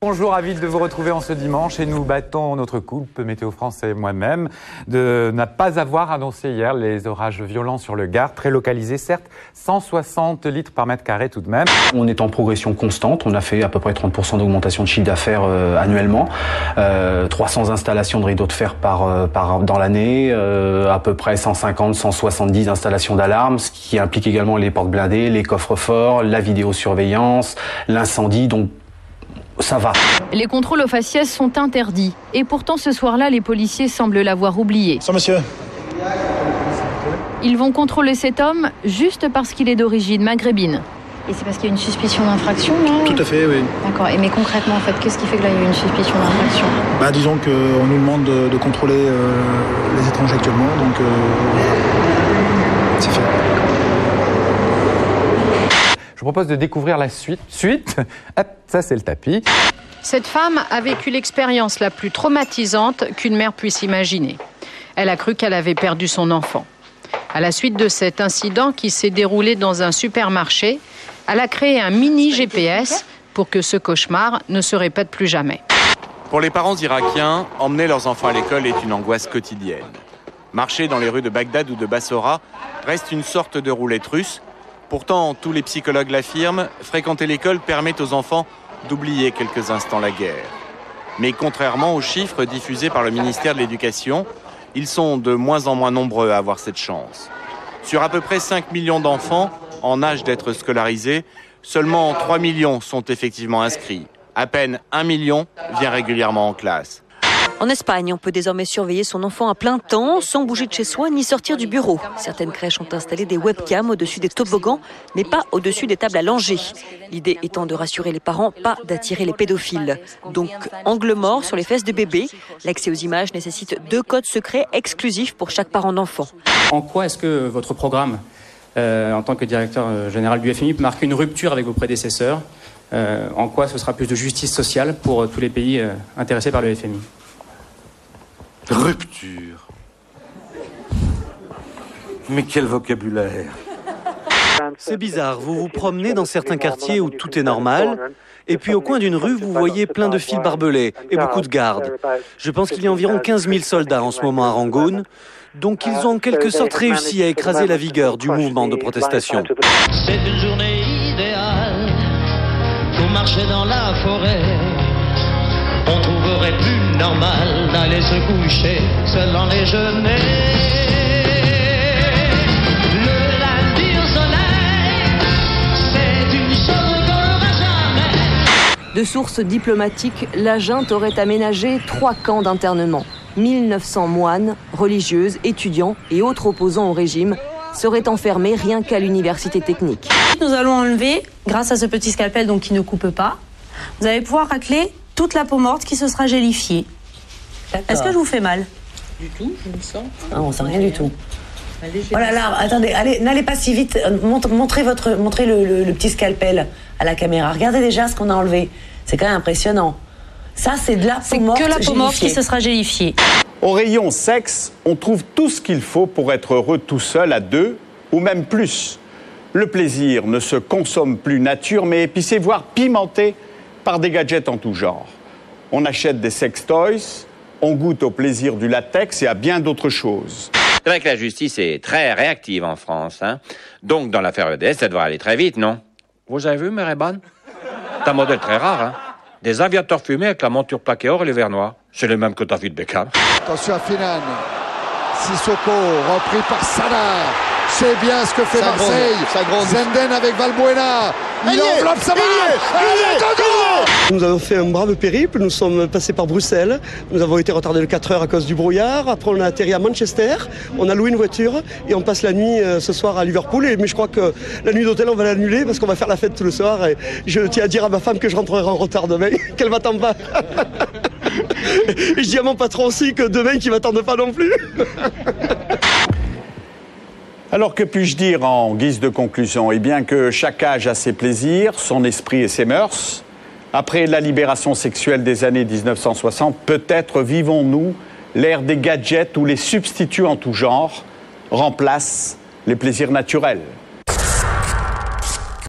Bonjour, ravi de vous retrouver en ce dimanche et nous battons notre coupe, Météo France et moi-même, de ne pas avoir annoncé hier les orages violents sur le Gard, très localisés certes, 160 litres par mètre carré tout de même. On est en progression constante, on a fait à peu près 30% d'augmentation de chiffre d'affaires annuellement, 300 installations de rideaux de fer dans l'année, à peu près 150-170 installations d'alarmes, ce qui implique également les portes blindées, les coffres forts, la vidéosurveillance, l'incendie, donc ça va. Les contrôles aux faciès sont interdits. Et pourtant, ce soir-là, les policiers semblent l'avoir oublié. Bonsoir, monsieur. Ils vont contrôler cet homme juste parce qu'il est d'origine maghrébine. Et c'est parce qu'il y a une suspicion d'infraction, non ? Tout à fait, oui. D'accord. Mais concrètement, en fait, qu'est-ce qui fait que là, il y a eu une suspicion d'infraction ? Disons qu'on nous demande de contrôler les étrangers actuellement, donc c'est fait. Je vous propose de découvrir la suite. Hop, ça c'est le tapis. Cette femme a vécu l'expérience la plus traumatisante qu'une mère puisse imaginer. Elle a cru qu'elle avait perdu son enfant. À la suite de cet incident qui s'est déroulé dans un supermarché, elle a créé un mini GPS pour que ce cauchemar ne se répète plus jamais. Pour les parents irakiens, emmener leurs enfants à l'école est une angoisse quotidienne. Marcher dans les rues de Bagdad ou de Bassora reste une sorte de roulette russe. Pourtant, tous les psychologues l'affirment, fréquenter l'école permet aux enfants d'oublier quelques instants la guerre. Mais contrairement aux chiffres diffusés par le ministère de l'Éducation, ils sont de moins en moins nombreux à avoir cette chance. Sur à peu près 5 millions d'enfants en âge d'être scolarisés, seulement 3 millions sont effectivement inscrits. À peine 1 million vient régulièrement en classe. En Espagne, on peut désormais surveiller son enfant à plein temps, sans bouger de chez soi ni sortir du bureau. Certaines crèches ont installé des webcams au-dessus des toboggans, mais pas au-dessus des tables à langer. L'idée étant de rassurer les parents, pas d'attirer les pédophiles. Donc, angle mort sur les fesses de bébé. L'accès aux images nécessite 2 codes secrets exclusifs pour chaque parent d'enfant. En quoi est-ce que votre programme, en tant que directeur général du FMI, peut marquer une rupture avec vos prédécesseurs ? En quoi ce sera plus de justice sociale pour tous les pays intéressés par le FMI ? Rupture. Mais quel vocabulaire. C'est bizarre, vous vous promenez dans certains quartiers où tout est normal, et puis au coin d'une rue, vous voyez plein de fils barbelés et beaucoup de gardes. Je pense qu'il y a environ 15 000 soldats en ce moment à Rangoon, donc ils ont en quelque sorte réussi à écraser la vigueur du mouvement de protestation. C'est une journée idéale pour marcher dans la forêt. On trouverait plus normal d'aller se coucher seul dans les genêts. Le lundi au soleil, c'est une chose qu'on n'aura jamais. De sources diplomatiques, la junte aurait aménagé 3 camps d'internement. 1900 moines, religieuses, étudiants et autres opposants au régime seraient enfermés rien qu'à l'université technique. Nous allons enlever, grâce à ce petit scalpel donc qui ne coupe pas, vous allez pouvoir racler toute la peau morte qui se sera gélifiée. Est-ce que je vous fais mal ? Du tout, je me sens. Non, on sent rien du tout. Oh là là, attendez, allez, n'allez pas si vite. Montrez le petit scalpel à la caméra. Regardez déjà ce qu'on a enlevé. C'est quand même impressionnant. Ça, c'est de la peau morte. C'est que la peau morte qui se sera gélifiée. Au rayon sexe, on trouve tout ce qu'il faut pour être heureux tout seul, à 2 ou même plus. Le plaisir ne se consomme plus nature, mais épicé, voire pimenté par des gadgets en tout genre. On achète des sex toys, on goûte au plaisir du latex et à bien d'autres choses. C'est vrai que la justice est très réactive en France, hein. Donc, dans l'affaire EDS, ça devrait aller très vite, non ? Vous avez vu, Méréban ? C'est un modèle très rare, hein. Des aviateurs fumés avec la monture plaquée or et les verres noirs. C'est le même que David Beckham. Attention à Finan. Sissoko, repris par Salah. C'est bien ce que fait Marseille. Zenden avec Valbuena. Il enveloppe sa balle. Nous avons fait un brave périple. Nous sommes passés par Bruxelles. Nous avons été retardés de 4 heures à cause du brouillard. Après, on a atterri à Manchester. On a loué une voiture et on passe la nuit ce soir à Liverpool. Mais je crois que la nuit d'hôtel, on va l'annuler parce qu'on va faire la fête tout le soir. Et je tiens à dire à ma femme que je rentrerai en retard demain, qu'elle m'attend pas. Et je dis à mon patron aussi que demain, qu'il m'attende pas non plus. Alors que puis-je dire en guise de conclusion ? Eh bien que chaque âge a ses plaisirs, son esprit et ses mœurs. Après la libération sexuelle des années 1960, peut-être vivons-nous l'ère des gadgets où les substituts en tout genre remplacent les plaisirs naturels.